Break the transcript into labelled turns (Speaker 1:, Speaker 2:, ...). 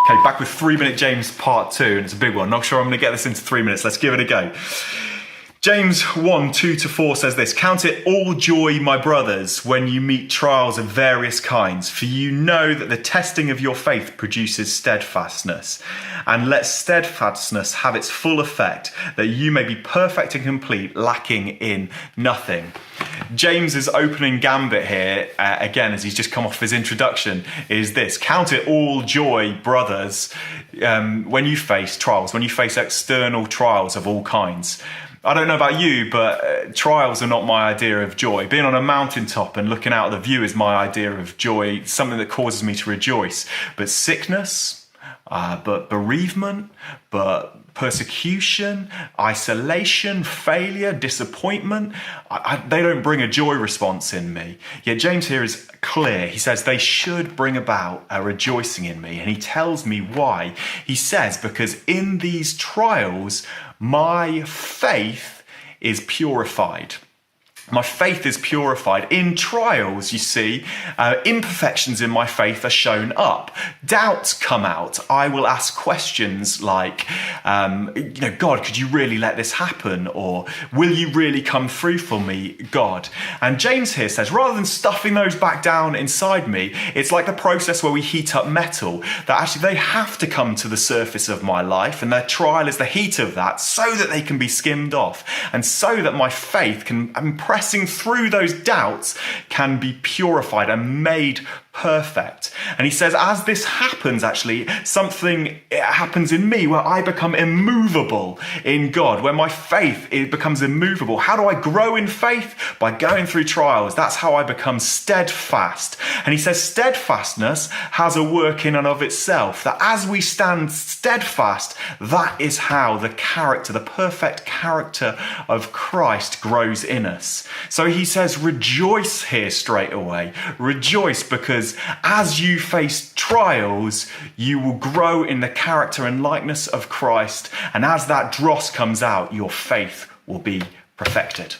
Speaker 1: Okay, back with 3-minute James part 2, and it's a big one. Not sure I'm going to get this into 3 minutes. Let's give it a go. James 1:2-4 says this: "Count it all joy, my brothers, when you meet trials of various kinds, for you know that the testing of your faith produces steadfastness. And let steadfastness have its full effect, that you may be perfect and complete, lacking in nothing." James's opening gambit here, again, as he's just come off his introduction, is this: count it all joy, brothers, when you face trials, when you face external trials of all kinds. I don't know about you, but trials are not my idea of joy. Being on a mountaintop and looking out at the view is my idea of joy, something that causes me to rejoice. But sickness, but bereavement, but persecution, isolation, failure, disappointment, they don't bring a joy response in me. Yet James here is clear. He says they should bring about a rejoicing in me. And he tells me why. He says, because in these trials, my faith is purified. My faith is purified. In trials, you see, imperfections in my faith are shown up. Doubts come out. I will ask questions like, God, could you really let this happen? Or will you really come through for me, God? And James here says, rather than stuffing those back down inside me, it's like the process where we heat up metal, that actually they have to come to the surface of my life, and their trial is the heat of that, so that they can be skimmed off, and so that my faith can pressing through those doubts can be purified and made perfect. And he says, as this happens, actually, something happens in me where I become immovable in God, where my faith becomes immovable. How do I grow in faith? By going through trials. That's how I become steadfast. And he says steadfastness has a work in and of itself, that as we stand steadfast, that is how the character, the perfect character of Christ grows in us. So he says, rejoice here straight away. Rejoice, because as you face trials, you will grow in the character and likeness of Christ. And as that dross comes out, your faith will be perfected.